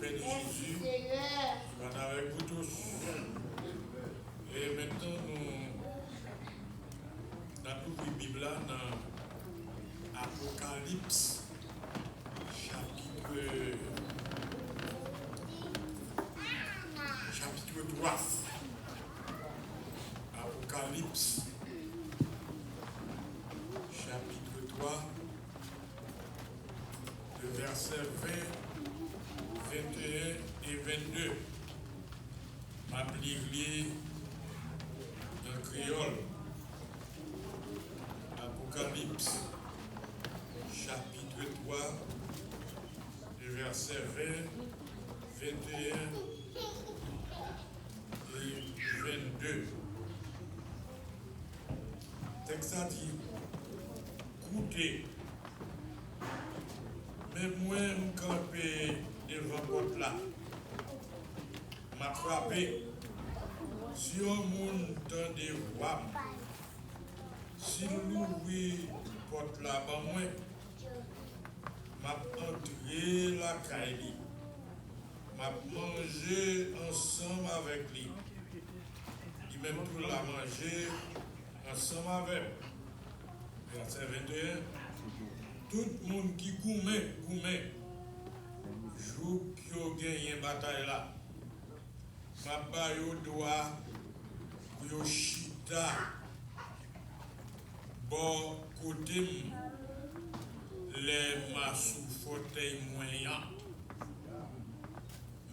paix de Jésus soit avec vous tous. Et maintenant, nous avons la Bible dans Apocalypse, chapitre 3. Apocalypse, chapitre 3, le verset 20, 21 et 22. Ma plié en créole. Apocalypse, chapitre 3, le verset 20, 21 et 22. Texte a dit, écoutez, même moi, je campé devant votre là, m'a frappé, si on monte dans des voies, si nous l'ouvrons porte là, moi, m'a entré la caille, m'a mangé ensemble avec lui. Il même tout la manger ensemble avec. Verset 21. Tout le monde qui gourmet, joue qui a gagné une bataille là. Ma baille au doigt, pour chita, bon côté, les massous fauteuil moyen.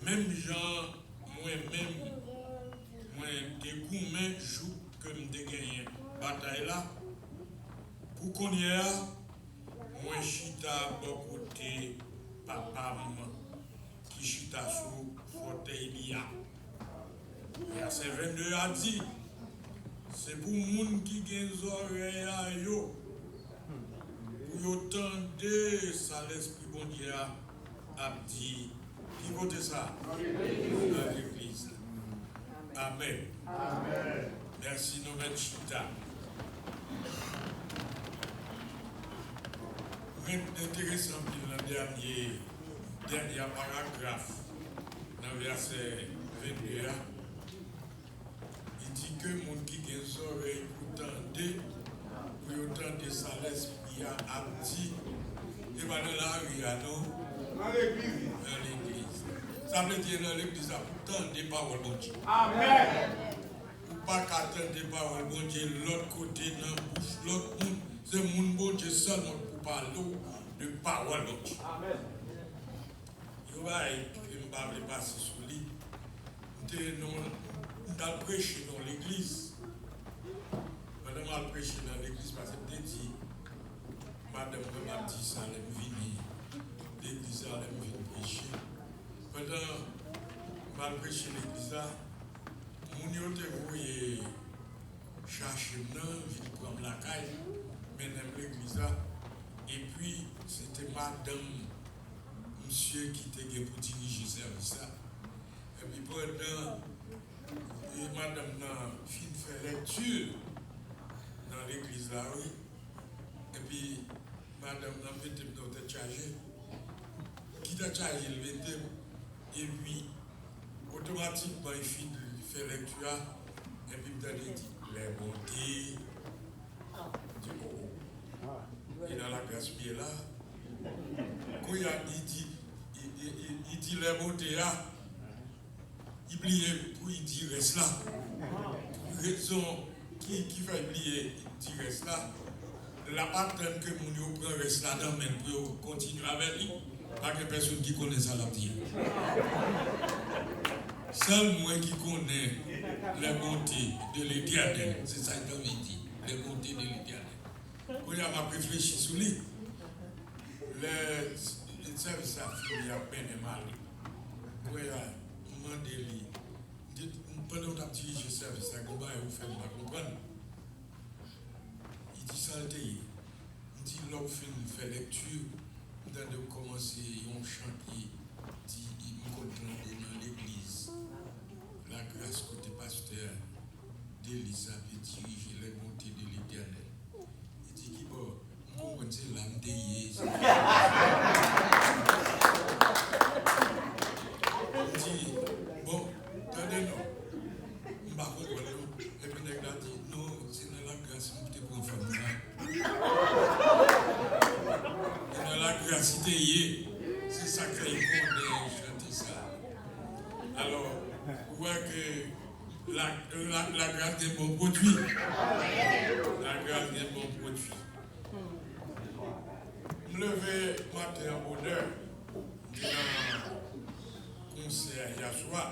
Même gens, moi-même, moi, des gourmets joue que me gagné bataille là. Pour qu'on y ait, moi, chita bon côté, papa, maman, qui chita sous fauteuil liya. Verset 22 a dit, c'est pour les gens qui ont des oreilles à yo, pour entendre ça, l'Esprit bon Dieu a dit, qui vote ça? Dans l'Église. Amen. Amen. Merci, nous mettons chita. Intéressant dans le dernier paragraphe, dans le verset 22, il dit que les gens qui ont des oreilles pour entendre ça, l'Esprit a dit, et bien dans la rue, dans l'église. Ça veut dire dans l'église, pour entendre des paroles de Dieu. Amen. Pour pas qu'attendre des paroles de Dieu, l'autre côté, dans la bouche, l'autre monde, c'est mon bon Dieu seulement pour parler de paroles de Dieu. Amen. Il va me passer sur lui. Nous avons prêché dans l'église. Madame a prêché dans l'église parce que dit, madame m'a dit ça, elle me venir. L'église, elle me venir prêcher. Pendant m'a prêché l'église, mon yo te voyé chercher non, vite prendre la caille, mais dans l'église. Et puis, c'était madame, monsieur qui était pour diriger le service. Et puis, pendant, madame a fait lecture dans l'église là, oui. Et puis, madame a mis notre chargé. Qui t'a chargé le vêtement? Et puis, automatiquement, il fait lecture. Et puis, il a dit, les bontés. Et dans la grâce pied là, quand il dit les bontés là, il plie pour il dit reste là. Pour raison qui fait plier, il dit reste là. La attente que mon yo prend reste là dans même pour continuer avec lui. Pas que personne qui connaît ça la dire. Seul moi qui connais les bontés de l'Éternel, c'est ça que David dit, les bontés de l'Éternel. Quand il m'a réfléchi sur lui, le service a fini à peine et mal. Quand il a demandé lui, pendant que tu dirigé le service, à Goba et vous faites mal comprendre. Il dit ça, il dit là, vous faites lecture, dans de commencer un chant qui dit, il me contrôle dans l'église. La grâce côté pasteur d'Elisabeth diriger les bontés de l'Éternel. Il dit qu'il bon, on c'est l'âme de Jésus. fait chanter ça. Alors, vous voyez que la grâce est bon produit. La grâce est bon produit. Je me levais matin en bonheur dans le concert hier soir.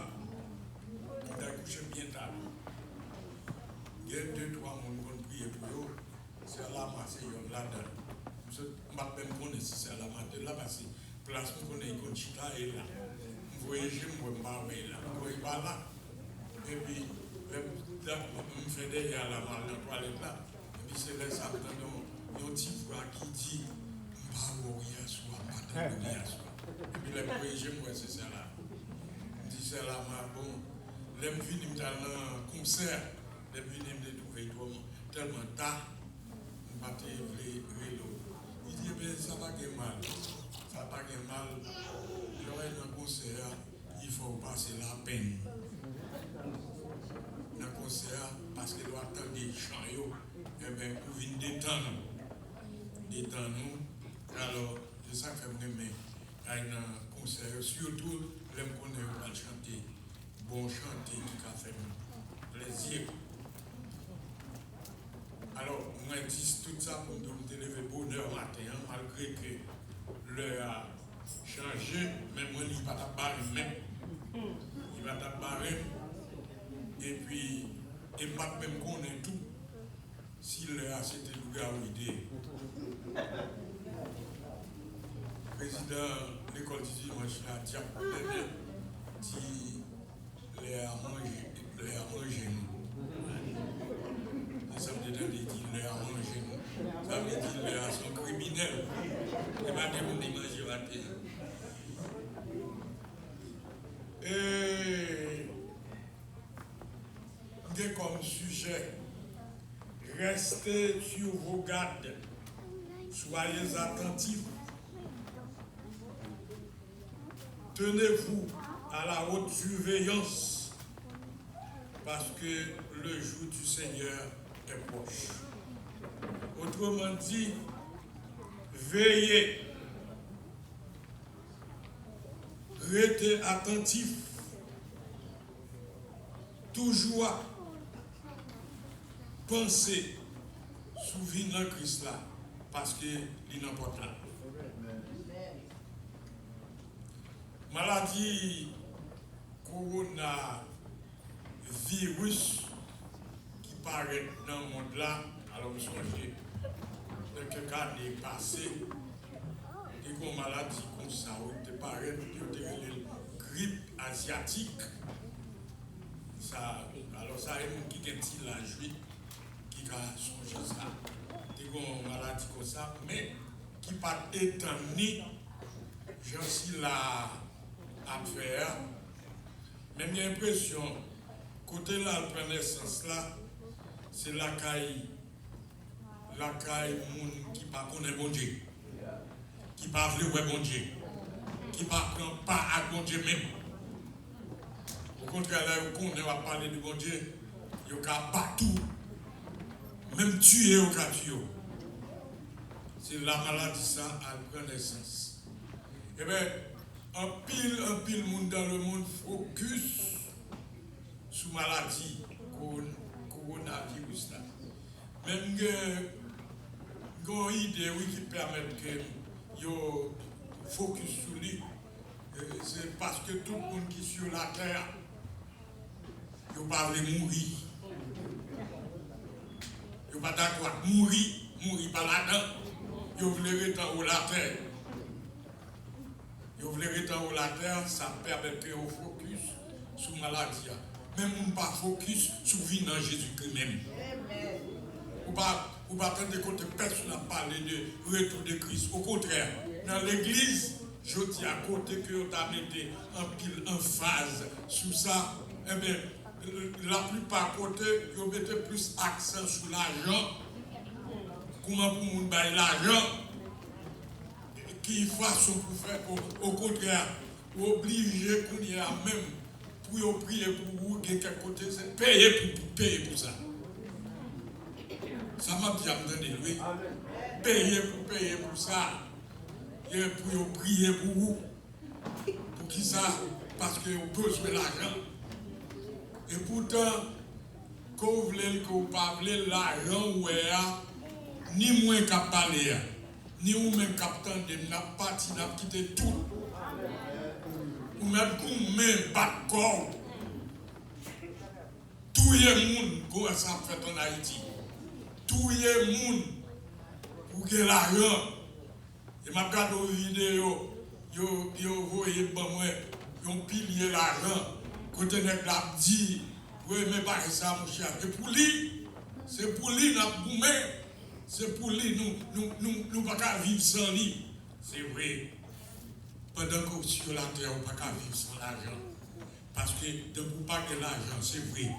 On a couché bien tard. Il y a 2-3 personnes qui ont prié pour eux. C'est à la masse, ils ont là-dedans. Je ne sais même pas si c'est à la masse là parce que place où on est, il chita est là. Vous voyez, je ne vois pas là. Vous voyez pas là. Et puis, je fais derrière la malle dans la toilette là. Et puis, c'est là, ça me donne un petit voix qui dit hier soir, matin, hier soir. Et puis, les voyez, je vois, c'est ça là. Je dis, c'est là, bon. Les vignes dans un concert, les vignes de trouver tellement tard, on va te vélo. Il dit, bien, ça va gagner mal. Ça va pas gagner mal. J'aurais un concert, il faut passer la peine. Dans le concert, parce qu'il doit attendre des chants, et bien, pour venir détendre. Détendre. Alors, c'est ça que je me mets à un concert, surtout, les gens qui vont chanter. Bon chanter qui a fait plaisir. Alors, moi, je dis tout ça pour me lever bonheur matin, malgré que l'heure a changé, mais moi, il va t'abarrer même. Il va t'abarrer. Et puis, il ne va pas même connaître tout. Si l'heure a c'était le gars où il est. Président de l'école du dimanche, il a dit les à manger nous. Ça veut dire les à manger nous. Ça veut dire les à sont criminels. Et pas des gens qui mangent la terre. Et comme sujet, restez sur vos gardes. Soyez attentifs. Tenez-vous à la haute surveillance parce que le jour du Seigneur est proche. Autrement dit, veillez, restez attentifs, toujours pensez, souvenez Christ là, parce qu'il est important. Maladie coronavirus qui paraît dans le monde là, alors vous songez, quelques années passées, et une maladie comme ça, qui paraît une grippe asiatique, ça, alors ça, il y a un petit l'âge, qui a songé ça, une maladie comme ça, mais qui pas étonné, j'en suis là. À faire, mais j'ai l'impression, côté là, le prend naissance là, c'est la caille moun qui pas connaît bon Dieu, qui pas vle ouais bon Dieu, qui pas prend pas à bon Dieu même. Au contraire, là, on va parler de bon Dieu, il y a partout, même tuer au cas tuer. C'est la maladie ça, elle prend naissance. Eh bien, un pile monde dans le monde focus sur maladie coronavirus là. Même une idée qui permet que yo focus sur lui, c'est parce que tout le monde qui est sur la terre, yo pas veut mourir. Yo pas d'accord mourir pas là-dedans. Yo veut rester en haut la terre. Vous voulez rester en la terre, ça permet de focus sur la maladie. Même on ne pas focus sur la vie dans Jésus-Christ même. Ou pas attendre que personne n'a parlé de retour de Christ. Au contraire, dans l'église, je dis à côté que vous avez mis en phase sur ça, eh bien, la plupart côté, vous mettez plus accent sur l'argent. Comment pour nous bailler l'argent? Qui façon pour faire au contraire, obligé qu'on y a même pour prier pour vous, de quel côté, c'est payer pour ça. Ça m'a bien entendu, oui. Payer pour ça. Et pour prier pour vous. ça parce que vous besoin l'argent. Et pourtant, quand vous voulez que vous parlez l'argent, ni moins qu'à parler, ni ou même captain de n'a parti, n'a quitté tout. Ou même qu'on met pas de corps. Tout le monde, comment ça fait en Haïti? Tout le monde, pour que l'argent, et m'a regardé aux vidéos, yo voyez bon moi, yo pilier l'argent, côté nèg la dit, oui mais pas ça mon cher, et pour lui, c'est pour lui n'a boumé, c'est pour lui nous pas qu'à vivre sans lui. C'est vrai. Pendant que sur la terre, on pas qu'à vivre sans l'argent. Parce que de pour pas que l'argent, c'est vrai.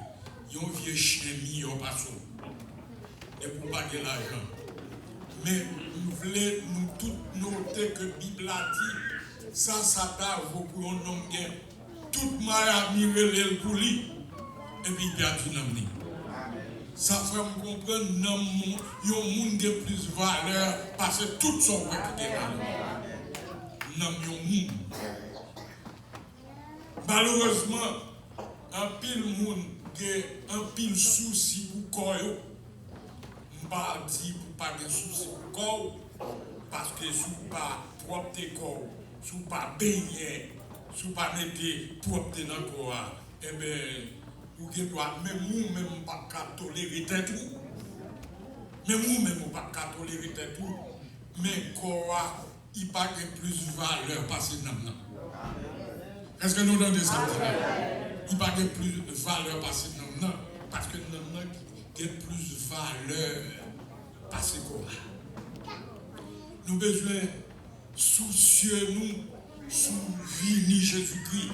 Ils ont vieux chien mis au passage. Et pour pas que l'argent. Mais nous voulons nous tous noter que la Bible a dit, ça t'a beaucoup un homme qui toute ma admiré pour lui. Et puis il a tout nommé. Ça fait me comprendre qu'il y a un monde qui a plus de valeur parce que tout son work est valeur. Nous malheureusement, un pile monde un pile souci pour corps. On pas dit pour pas de souci pour corps parce que sous pas propre corps, sous pas baigner, sous pas mettre propre dans le corps, eh bien, ou que doit même nous même pas tolérer tout. Même nous même pas tolérer tout. Mais corps il pas de plus de valeur parce que non. Est-ce que nous donnons ça? Il pas de plus de valeur parce que non. Parce que non qui a plus de valeur parce que quoi? Nous besoin soucieux nous sous vie Jésus-Christ.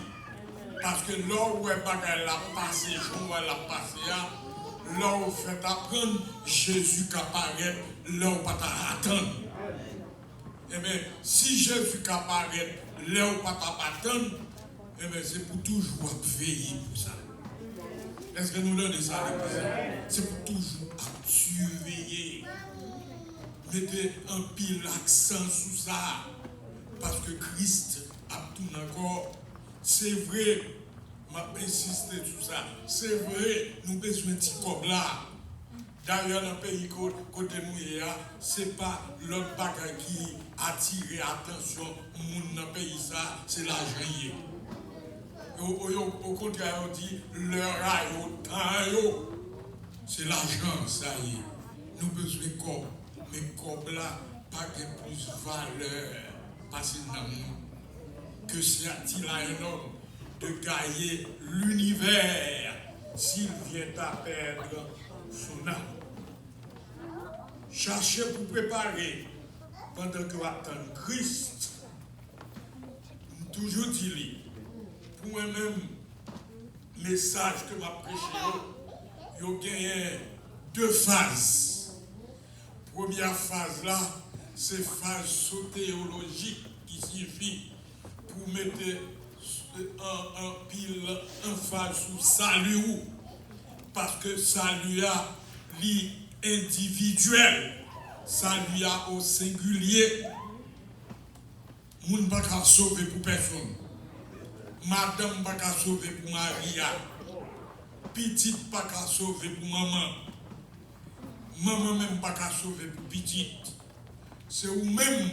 Parce que là où elle a passé, jour elle a passé, là où fait apprendre Jésus qui apparaît, là où pas attendre. Eh bien, si Jésus apparaît, là où pas attendre, eh bien, c'est pour toujours veiller pour ça. Est-ce que nous donnons ça? C'est pour toujours surveiller. Mettez un pile l'accent sur ça. Parce que Christ a tout encore. C'est vrai, m'a insisté sur ça. C'est vrai, nous avons besoin de petits cobs là. D'ailleurs, dans le pays côté nous, ce n'est pas l'autre bagage qui attire l'attention dans le pays, c'est l'argent. Au contraire, on dit l'heure c'est l'argent, ça y est. Nous avons besoin de corps, mais corps là, pas de plus de valeur, parce que c'est-il à un homme de gagner l'univers s'il vient à perdre son âme. Cherchez pour préparer pendant que vous attendez Christ. Toujours dit, pour moi-même, message que m'a prêché, il y a deux phases. Première phase là, c'est phase sotéologique qui signifie pour mettre un pile, un phase sous salut. Parce que salut a l'individuel, salut a au singulier. Moun pas qu'à sauver pour personne. Madame pas qu'à sauver pour Maria. Petite pas qu'à sauver pour maman. Maman même pas qu'à sauver pour petite. C'est vous-même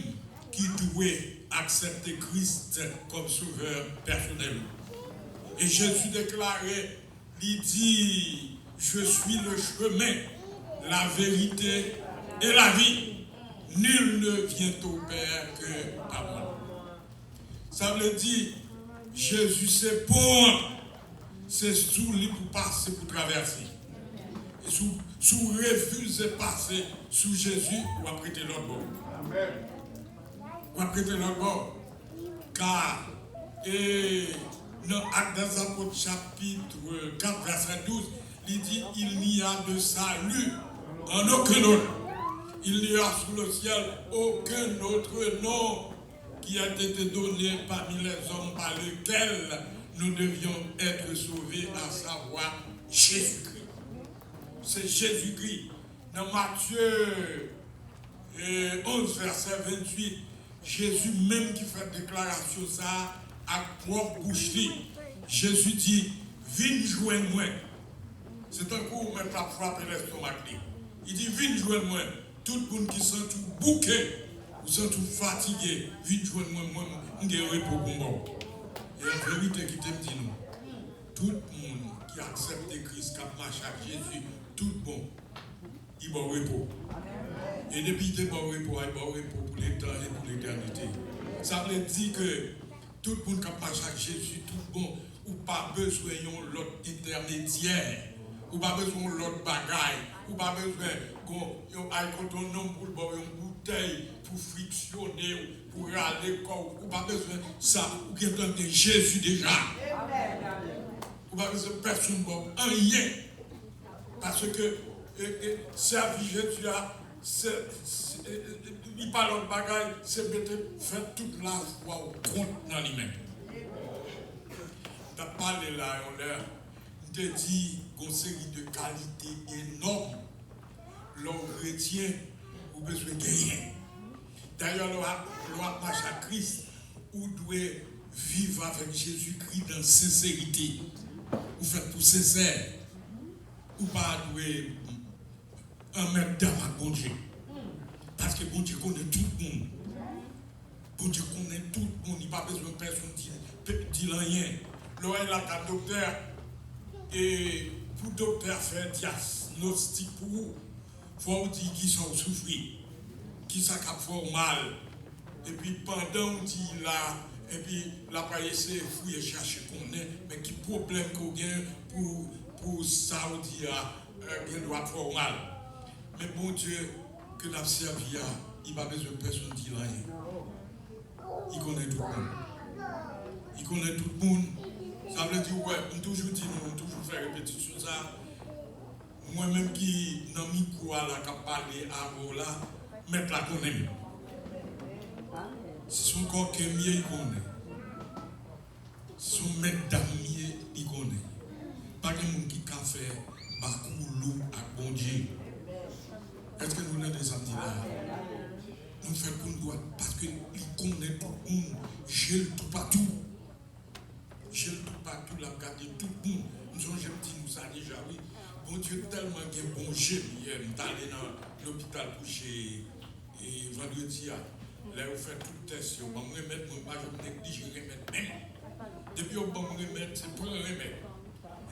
qui devez accepter Christ comme sauveur personnel. Et Jésus déclaré, il dit, je suis le chemin, la vérité et la vie. Nul ne vient au Père que par moi. Ça veut dire, Jésus c'est bon, c'est sous lui pour passer, pour traverser. Et sous refuser passer sous Jésus, ou apprêter l'autre bord. Ou apprêter l'autre bord. Car, dans Actes des Apôtres chapitre 4, verset 12, il dit, il n'y a de salut en aucun autre. Il n'y a sous le ciel aucun autre nom qui a été donné parmi les hommes par lequel nous devions être sauvés, à savoir Jésus-Christ. C'est Jésus-Christ. Dans Matthieu 11, verset 28, Jésus même qui fait déclaration ça à propre bouche. Jésus dit, viens joindre moi. C'est un coup où même pas frapper l'estomac. Il dit, viens joindre moi. Tout le monde qui sent tout bouquet, ou sent tout fatigué, viens joindre moi, je suis repos pour moi. Et en vérité, qui te dit nous, tout le monde qui accepte Christ, qui marche avec Jésus, tout bon, il va repos. Et depuis qu'il va repos, il va repos pour les temps et pour l'éternité. Ça veut dire que tout le monde qui marche avec Jésus, tout bon, ou pas besoin de l'autre intermédiaire, ou pas besoin de l'autre bagaille, ou pas besoin qu'on aille contre un homme pour boire une bouteille, pour frictionner, pour râler corps, ou pas besoin de ça, ou qui est Jésus déjà. Ou pas besoin de personne pour rien. Parce que servir Jésus, il parle de bagaille, c'est faire toute la foi au compte dans lui-même. Tu as parlé là, on te dit une série de qualités énormes. L'homme chrétien, vous avez besoin de rien. D'ailleurs, l'homme marche à Christ, vous devez vivre avec Jésus-Christ dans sincérité. Vous faites tout sincère. Ou pas devez en mettre dans ma bon Dieu. Parce que bon Dieu connaît tout le monde. Bon Dieu connaît tout le monde. Il n'y a pas besoin de personne qui dit rien. L'oreille là, ta docteur, et pour docteur faire diagnostic pour vous, il faut vous dire qui sont souffrés, qui sont fort mal. Et puis pendant on dit là, et puis la pas essayer fouiller chercher qu'on est, mais qui problème qu'on a pour ça on dit qu'il doit fort mal. Mais bon Dieu, que nous avons servi, il n'a pas besoin de personne qui dit rien. Il connaît tout le monde. Il connaît tout le monde. Ça veut dire, ouais, on toujours dit, on toujours fait répétition ça. Moi-même qui, dans le micro, là, qui parle à vous là, mettre la connaît. Si son corps qui est mieux, il connaît. Si son maître d'amier, il connaît. Pas de monde qui a fait beaucoup l'eau à bon Dieu. Est-ce que nous avons des amis là? Nous faisons qu'on doit, parce qu'il connaît tout le monde, gèle tout partout. Gèle tout partout, la garde tout le monde. Nous avons dit nous ça déjà, oui. Bon Dieu, tellement qu'il y a bon gèle. Hier, nous sommes allés dans l'hôpital pour chez vendredi. Là, vous faites tout le test. On va me remettre, moi, je me néglige, je remettre même. Depuis on va me remettre, c'est pour un remède.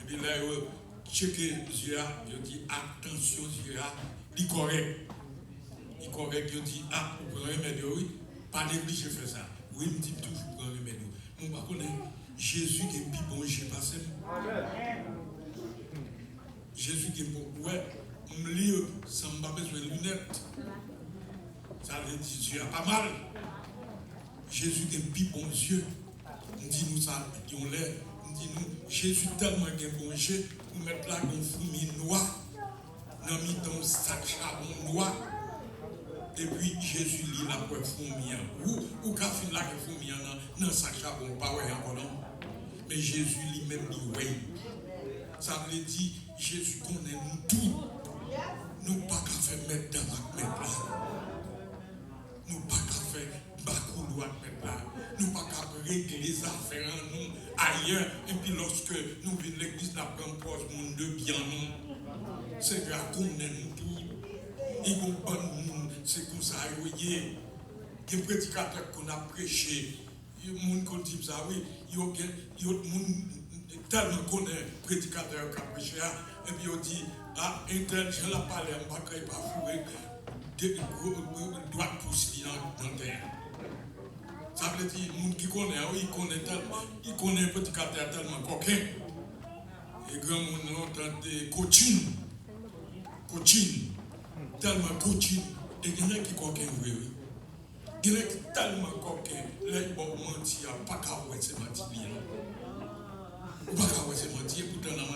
Et puis là, checker Zia, je dis attention Zia, il est correct. Il est correct, je dis pour un remède, oui, pas négliger faire ça. Oui, il me dit toujours pour un remède. Mon par contre, Jésus qui est plus bon, j'ai passé. Jésus qui est bon, ouais, on me lit, ça ne m'a pas besoin de lunettes. Ça veut dire Dieu a pas mal. Jésus qui est plus bon Dieu. On dit nous ça, on l'air. On dit nous, Jésus tellement qui est bon Dieu, nous mettre là une fourmi noire, nous mettons un sac charbon noir. Et puis Jésus lit la pour fourmi. Ou qu'a fait là que fourmi dans sac charbon, pas ouais encore non. Mais Jésus lui-même dit oui. Ça veut dire Jésus connaît nous tout. Nous pas qu'à faire mettre dans ma mettre là. Nous pas qu'à faire bakouloua mettre là. Nous pas qu'à régler les affaires en nous ailleurs. Et puis lorsque nous venons l'église, nous prenons pause monde de bien nous. C'est grave qu'on est nous tout. Et qu'on bonne c'est comme ça, il y a des prédicateurs qu'on a prêché. Il y a des gens qui disent ça, oui. Il y a des gens tellement qu'on est prédicateur qui a prêché. Et puis il dit, un tel, je l'ai parlé, je ne vais pas fouiller. Doit pousser dans le terre. Ça veut dire, les gens qui connaissent, oui, ils connaissent un prédicateur tellement coquin. Et grand monde entend coaching, tellement coaching. Et il y en a qui coquin, oui. Il y en a qui tellement coquin, là ils vont mentir, pas qu'à ouais, c'est mentir. Pas qu'à ouais, c'est mentir, pourtant, non,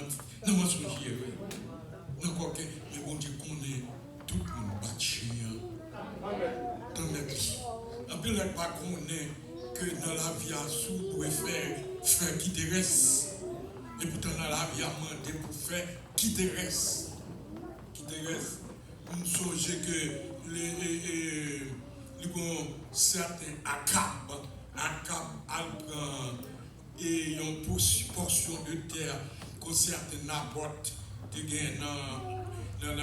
moi, je suis oui. Non, coquin, mais bon Dieu connaît tout le monde bâti dans notre vie. En plus, là, pas connaît que dans la vie, on doit faire qui te reste. Et pourtant, dans la vie, on demande pour faire qui te reste. Qui te reste. Nous songeons que les certains Akab prend terre, qu'on certaines n'apportent de gain dans 1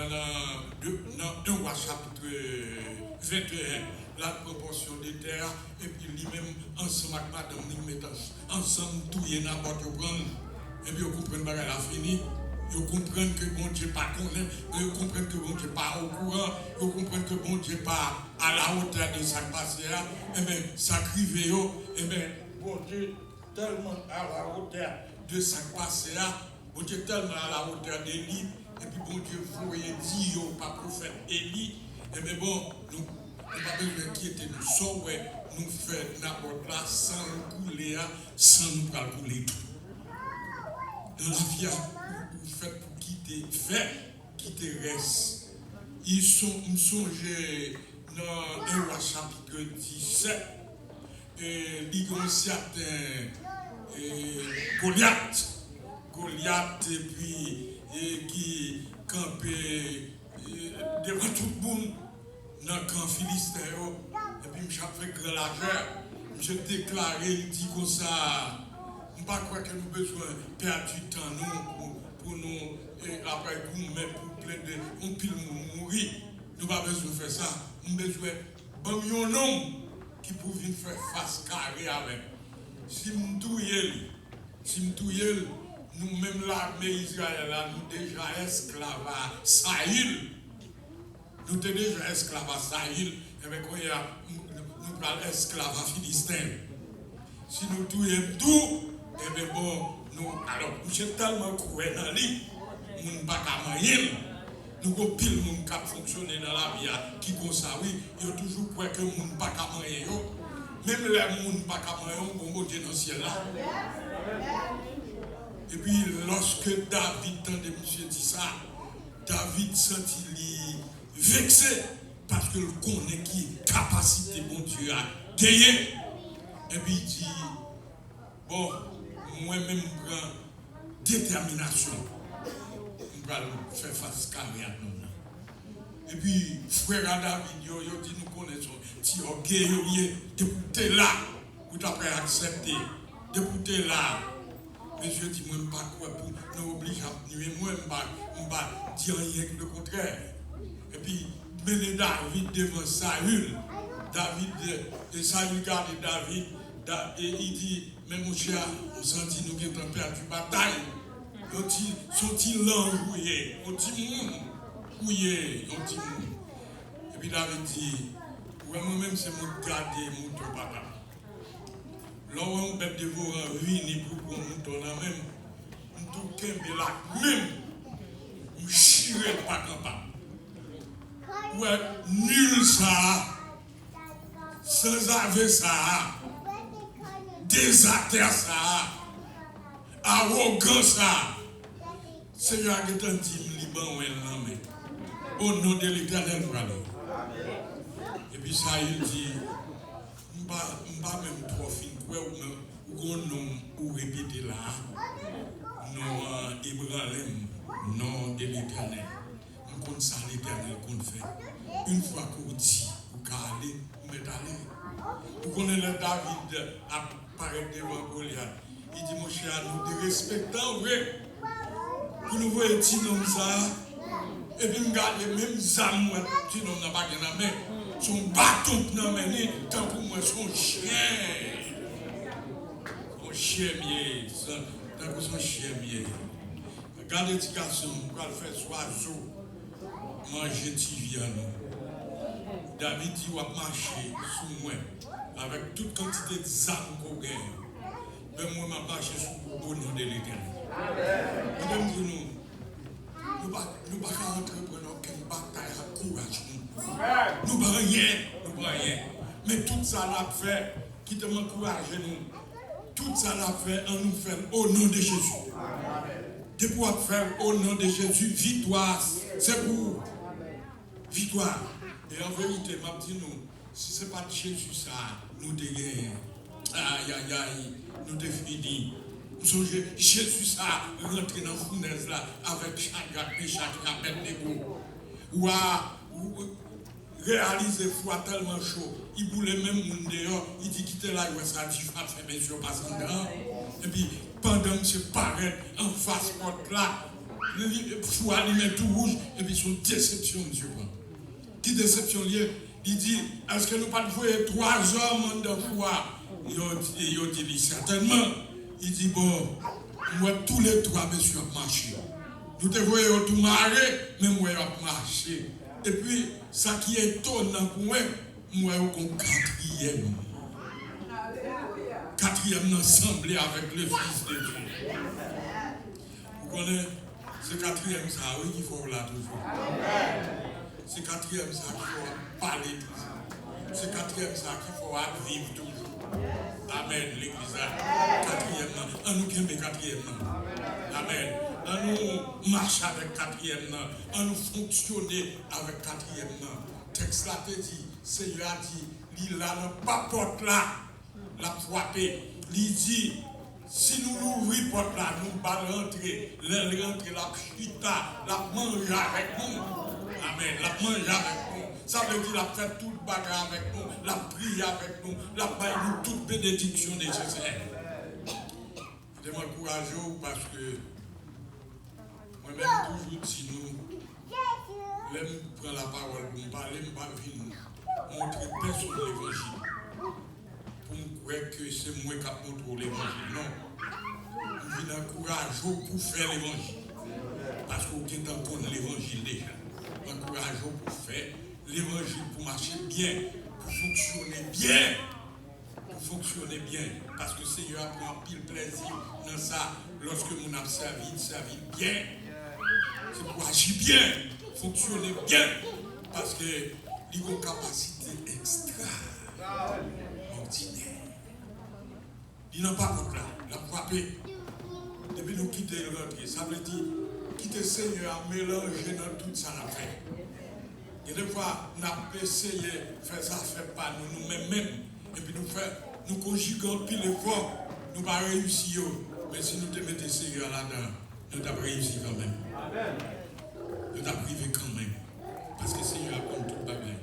Roi chapitre 21, la proportion des terres, et puis lui-même, ensemble avec madame, nous mettons ensemble, tout y est n'importe quoi, et puis vous comprenez que la fini. Vous comprenez que bon Dieu pas connaît, vous comprenez que bon Dieu pas au courant, vous comprenez que bon Dieu pas à la hauteur de ça passé, et bien ça crive, et bien bon Dieu tellement à la hauteur de ça passé, bon Dieu tellement à la hauteur d'Élie, et puis bon Dieu voyait dire pas prophète Élie, et bien bon, nous pas besoin d'inquiéter nous, soit nous faisons n'importe là sans couler, sans nous calculer tout. Dans la vie, vous faites pour quitter reste. Ils songent dans 1 Roi chapitre 17, et il y a un certain Goliath, et puis qui campait devant tout le monde dans le camp philistin, et puis je fait grand largeur, je déclaré, il dit comme ça. Je ne crois pas que nous avons besoin de perdre du temps pour nous, et après pour nous mettre pour plein de pile mourir. Nous n'avons pas besoin de faire ça. Nous avons besoin d'un homme qui peut venir faire face carré avec. Si nous touillons, nous-mêmes l'armée Israël, nous déjà esclaves à Saïl. Nous sommes déjà esclaves à Saïl, et bien nous sommes esclaves à Philistin. Si nous touillons tout, eh bien bon, alors, nous sommes tellement cruels dans lui, nous ne sommes pas capables. Nous avons pile de monde qui fonctionne dans la vie, qui comme ça, oui, il y a toujours quoi que nous ne sommes pas capables. Même les gens ne sont pas capables, on va Dieu dans le ciel là. Et puis, lorsque David, tant de monsieur dit ça, David sentit vexé, parce qu'il connaît qui capacité, mon Dieu, à gagner. Et puis, il dit, bon, moi-même, je prends détermination. Je vais faire face carré à nous. Et puis, frère David, il dit, nous connaissons, si orgueil, depuis là, vous avez accepté, depuis là, monsieur dit, moi, je ne pas quoi pour nous obliger à nuire, moi, je ne pas dire rien que le contraire. Et puis, mener David devant Saül, Saül regarde David, et il dit, mais mon cher, on sentit nous qui avons perdu bataille. Sont-ils l'enrouillés? Et puis David dit, moi-même c'est mon garder mon ton papa. Lorsque on peut dévorer ruine pour mon ton là même, on tout kembe là même, on chire pas capable. Ouais, nul ça, sans avoir ça. Désater ça, arrogant ça. Seigneur, qui t'en dit, Liban, au nom de l'Éternel, et puis ça, il dit, je ne vais pas même trop fin, ou nom ou répéter là, non Ibrahim, nom de l'Éternel. On compte ça, l'Éternel qu'on fait. Une fois qu'on dit, vous allez, vous mettez aller. Vous connaissez le David apparaît devant Goliath. Il dit, mon cher, nous te respectons, vrai. Pour nous voir un petit homme ça. Et puis, nous gardons même âmes, petit homme n'a pas gagné la main. Son bâton dans la main, tant pour moi, son chien. Son chien mieux. Tant pour son chien mieux. Regardez l'éducation, pour le faire soiseau. Manger tiviano. David dit, on va marcher sous moi. Avec toute quantité de âmes qu'on gagne. Ben moi, je vais marcher sous au nom de l'Éternel. Mesdames et nous ne pas rentrer pour aucune bataille à courage. Nous ne pas rien. Mais tout ça l'a fait, qui te m'encourage nous. Tout ça l'a fait en nous faire au nom de Jésus. De pouvoir faire au nom de Jésus, victoire, c'est pour victoire. Et en vérité, m'a dit nous, si ce n'est pas de Jésus ça, nous dégagnons. Aïe, aïe, aïe, nous devons fini. Jésus ça rentré dans la fournaise là avec Shadrach, Meshach, Abednego. Ou réaliser foi tellement chaud. Il voulait même monde dehors. Il dit quitter là, il va ça, tu vas faire mes yeux passer dedans. Et puis pendant même c'est paraître en face porte là. Le foie lui met tout rouge et puis son déception, monsieur. Qui déception liée? Il dit, est-ce que nous pas jouer 3 hommes dans le foie? Il dit certainement. Il dit, bon, moi tous les 3 messieurs ont marché. Nous te voyons tout marrer, mais moi j'ai marché. Et puis, ça qui est étonnant pour moi, moi j'ai un quatrième ensemble avec le Fils de Dieu. Vous connaissez ce quatrième ça, oui, il faut là toujours. C'est quatrième ça qu'il faut parler toujours. C'est quatrième ça qu'il faut vivre toujours. Amen, l'église. Quatrième, on nous aime quatrième. Amen. On nous marche avec quatrième. On nous fonctionner avec quatrième. Texte là te dit, Seigneur a dit, il là, pas porte là, la frappé. Il dit, si nous ouvrons porte là, nous allons rentrer, rentrer la chita, la manger avec nous. Amen. La manger avec nous. Ça veut dire la faire toute bagarre avec nous, la prier avec nous, la bailler nous toute bénédiction nécessaire. Je m'encourage parce que moi-même toujours dis nous, l'aime prendre la parole pour me parler, je ne vais pas montrer personne l'évangile. Pour me croire que c'est moi qui montre l'évangile. Non. Je viens d'encourager pour faire l'évangile. Parce qu'on est encore l'évangile déjà. Encourage pour faire l'évangile, pour marcher bien, pour fonctionner bien. Pour fonctionner bien. Parce que le Seigneur prend pile plaisir dans ça. Lorsque nous avons servi bien. C'est pour agir bien, fonctionner bien. Parce que il a une capacité extraordinaire. Il n'a pas compris là. Il a frappé. Depuis nous quitter le rentrée, ça veut dire quitter le Seigneur à mélanger dans tout ça la fait. Et des fois, nous avons essayé de faire ça, fait pas nous-mêmes. Et puis nous conjuguons pile l'effort, nous n'avons pas réussi. Mais si nous te mettons le Seigneur là-dedans, nous avons réussi quand même. Nous avons privé quand même. Parce que le Seigneur a compris tout le bagage.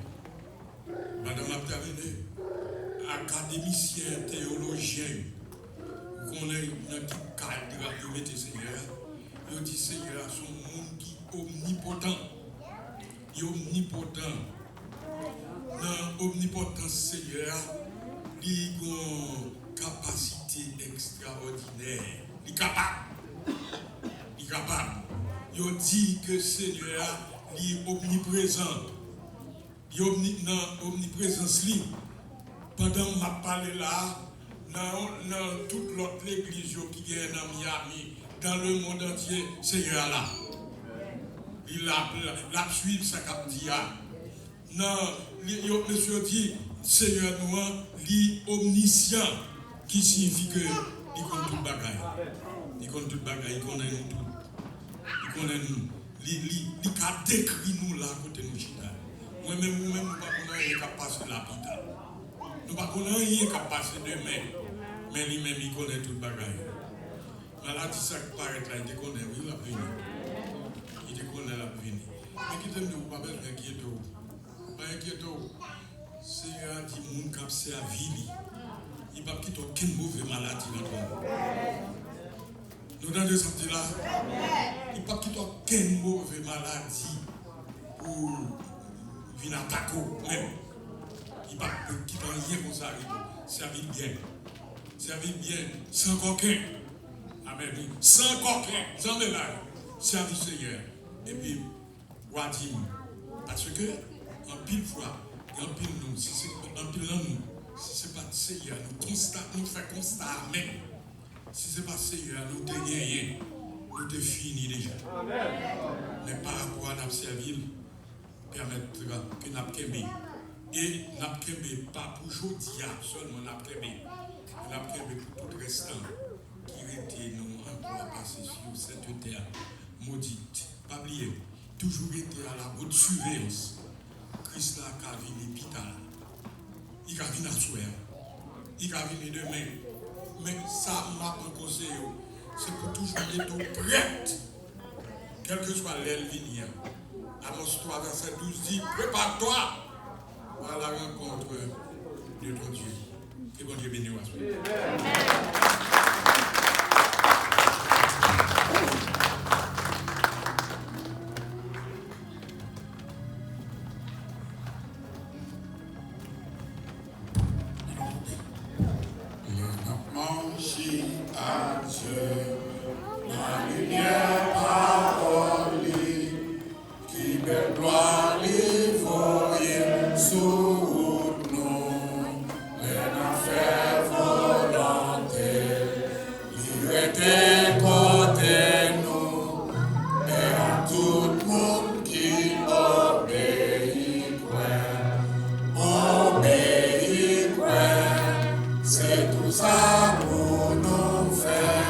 Madame a terminé, académicien, théologien, qu'on est dans tout cadre, il met le Seigneur. Il dit Seigneur, son monde qui est omnipotent. Il est omnipotent. Dans l'omnipotence Seigneur, il a une capacité extraordinaire. Il est capable. Il est capable. Il dit que Seigneur est omniprésent. Il est omniprésence. Pendant que je parle là, dans toute l'autre église qui est dans Miami, dans le monde entier, Seigneur là. Il a suivi sa captia. Non, monsieur dit, Seigneur nous, il est omniscient, qui signifie que il connaît tout le bagaille. Il connaît tout le bagaille, il connaît nous tout. Il connaît nous. Il a décrit nous là, côté nous chita. Moi-même, nous ne pouvons pas rien qu'à passer l'hôpital. Nous ne pouvons pas rien qu'à passer demain. Mais lui-même, il connaît tout le bagaille. Maladie, ça qui paraît là, il connaît, il a venu. Il connaît la venue. Mais qui t'aime de vous, pas besoin d'inquiéter. Pas inquiéter. Seigneur a dit, mon cap c'est à vie. Il ne va pas quitter aucune mauvaise maladie dans le monde. Nous dans des santé là. Il ne va pas quitter aucune mauvaise maladie pour venir attaquer même. Il ne va pas quitter rien comme ça. Servir bien. Servir bien. Sans coquin. Amen. Sans coquin. Sans mélange. Servir Seigneur. Et puis, Wadim. Parce que, en pile fois, et en pile nous, si c'est en pile nous, si ce n'est pas le Seigneur, nous faisons constat, mais si ce n'est pas le Seigneur, nous ne rien, nous te fini déjà. Mais par rapport à notre service, permettra que nous avons et nous n'avons pas pour aujourd'hui seulement nous avons pour tout le restant qui était nous encore à passer sur cette terre maudite. Pas oublier, toujours été à la haute surveillance. Christ là, qui a venu l'hôpital. Il a venu à soir. Il a venu demain. Mais ça m'a un conseil. C'est pour toujours être prête. Quelle que soit l'aile venir. Amos 3, verset 12 dit, prépare-toi à la rencontre de ton Dieu. Et bon Dieu béni. C'est tout ça pour nous faire.